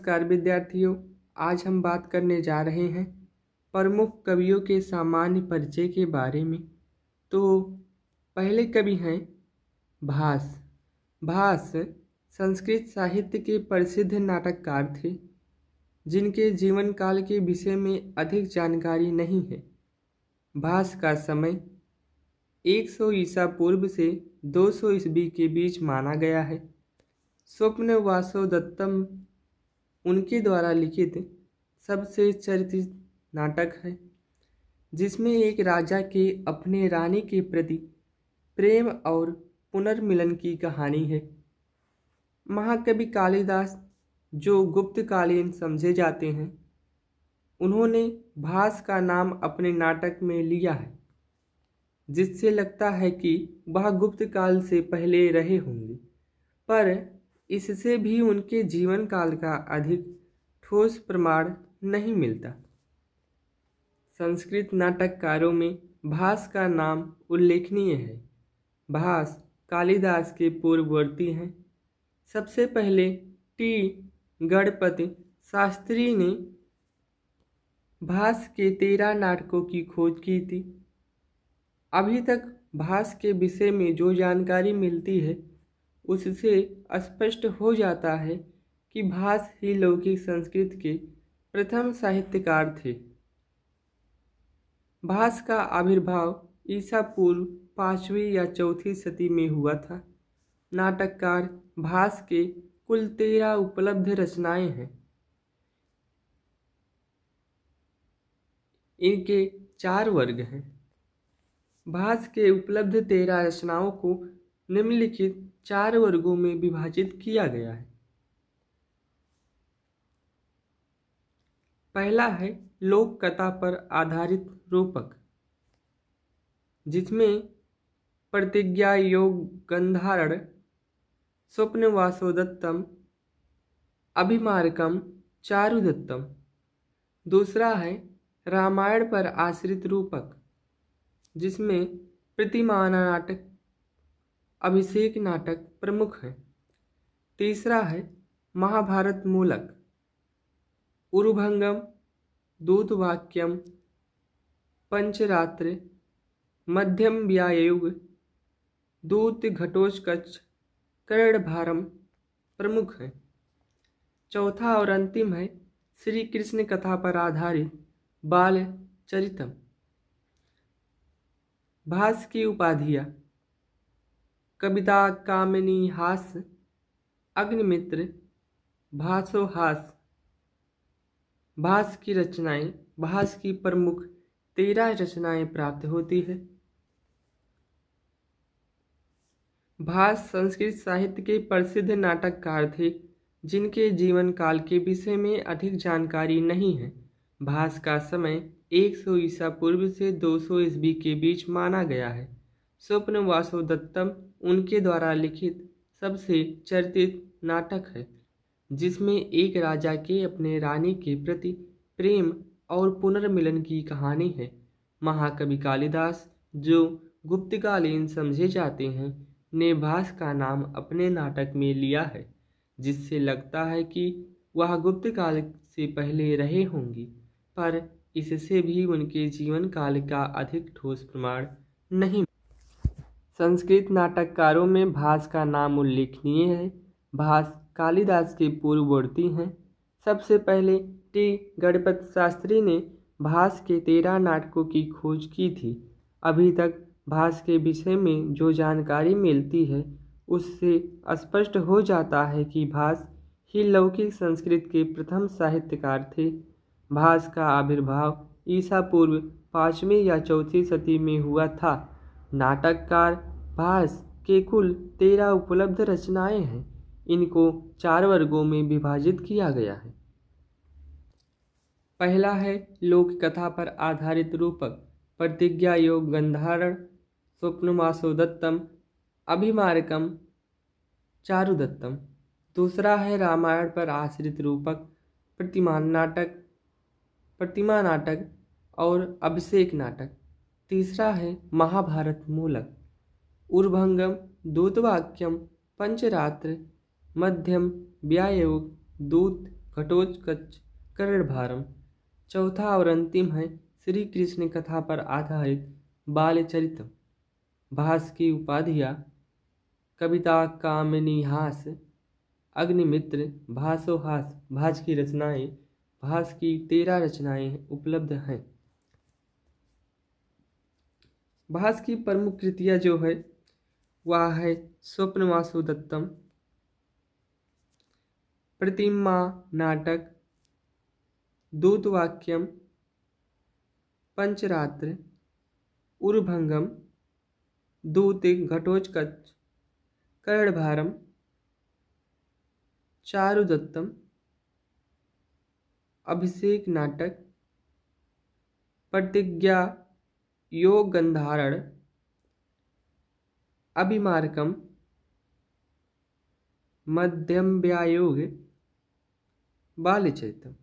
नमस्कार विद्यार्थियों। आज हम बात करने जा रहे हैं प्रमुख कवियों के सामान्य परिचय के बारे में। तो पहले कवि हैं भास। भास संस्कृत साहित्य के प्रसिद्ध नाटककार थे जिनके जीवन काल के विषय में अधिक जानकारी नहीं है। भास का समय 100 ईसा पूर्व से 200 ईस्वी के बीच माना गया है। स्वप्न वासवदत्तम उनके द्वारा लिखित सबसे चर्चित नाटक है, जिसमें एक राजा के अपने रानी के प्रति प्रेम और पुनर्मिलन की कहानी है। महाकवि कालिदास, जो गुप्तकालीन समझे जाते हैं, उन्होंने भास का नाम अपने नाटक में लिया है, जिससे लगता है कि वह गुप्त काल से पहले रहे होंगे, पर इससे भी उनके जीवन काल का अधिक ठोस प्रमाण नहीं मिलता। संस्कृत नाटककारों में भास का नाम उल्लेखनीय है। भास कालिदास के पूर्ववर्ती हैं। सबसे पहले टी गणपति शास्त्री ने भास के 13 नाटकों की खोज की थी। अभी तक भास के विषय में जो जानकारी मिलती है, उससे स्पष्ट हो जाता है कि भास ही लौकिक संस्कृत के प्रथम साहित्यकार थे। भास का आविर्भाव ईसा पूर्व 5वीं या 4वीं सदी में हुआ था। नाटककार भास के कुल 13 उपलब्ध रचनाएं हैं। इनके 4 वर्ग हैं। भास के उपलब्ध 13 रचनाओं को निम्नलिखित 4 वर्गों में विभाजित किया गया है। पहला है लोक कथा पर आधारित रूपक, जिसमें प्रतिज्ञा योग गंधारण, स्वप्न वासवदत्तम, अभिमारकम, चारुदत्तम। दूसरा है रामायण पर आश्रित रूपक, जिसमें प्रतिमाना नाटक, अभिषेक नाटक प्रमुख हैं। तीसरा है महाभारत मूलक, उरुभंगम, दूतवाक्यम, पंचरात्र, मध्यम व्यायुग, दूत घटोत्कच, कर्णभारम प्रमुख हैं। चौथा और अंतिम है श्री कृष्ण कथा पर आधारित बाल चरितम। भास की उपाधियाँ: कविता कामिनी हास, अग्निमित्र, भासोहास। भास की रचनाएं: भास की प्रमुख 13 रचनाएं प्राप्त होती है। भास संस्कृत साहित्य के प्रसिद्ध नाटककार थे जिनके जीवन काल के विषय में अधिक जानकारी नहीं है। भास का समय 100 ईसा पूर्व से 200 ईस्वी के बीच माना गया है। स्वप्न वासवदत्तम उनके द्वारा लिखित सबसे चर्चित नाटक है, जिसमें एक राजा के अपने रानी के प्रति प्रेम और पुनर्मिलन की कहानी है। महाकवि कालिदास, जो गुप्तकालीन समझे जाते हैं, ने भास का नाम अपने नाटक में लिया है, जिससे लगता है कि वह गुप्त काल से पहले रहे होंगी, पर इससे भी उनके जीवन काल का अधिक ठोस प्रमाण नहीं। संस्कृत नाटककारों में भास का नाम उल्लेखनीय है। भास कालिदास के पूर्ववर्ती हैं। सबसे पहले टी गणपति शास्त्री ने भास के 13 नाटकों की खोज की थी। अभी तक भास के विषय में जो जानकारी मिलती है, उससे स्पष्ट हो जाता है कि भास ही लौकिक संस्कृत के प्रथम साहित्यकार थे। भास का आविर्भाव ईसा पूर्व 5वीं या 4वीं सदी में हुआ था। नाटककार भास के कुल 13 उपलब्ध रचनाएं हैं। इनको 4 वर्गों में विभाजित किया गया है। पहला है लोक कथा पर आधारित रूपक, प्रतिज्ञा योग गंधारण, स्वप्न वासवदत्तम, अभिमारकम, चारुदत्तम। दूसरा है रामायण पर आश्रित रूपक, प्रतिमा नाटक और अभिषेक नाटक। तीसरा है महाभारत मूलक, उर्भंगम, दूतवाक्यम, पंचरात्र, मध्यम व्यायोग, दूत घटोत्कच, कर्णभारम। चौथा और अंतिम है श्री कृष्ण कथा पर आधारित बालचरित। भास की उपाधियाँ: कविता कामिनीहास, अग्निमित्र, भासोहास। भास की रचनाएं: भास की 13 रचनाएं उपलब्ध हैं। भास की प्रमुख कृतियाँ जो है वह है स्वप्नवासु दत्तम, प्रतिमा नाटक, दूतवाक्यम, पंचरात्र, उर्भंगम, दूतिक, घटोत्कच, कर्णभारम, चारुदत्तम, अभिषेक नाटक, प्रतिज्ञा योग गंधारण, अभिमार्कम, मध्यम व्यायोग, बालचरितम।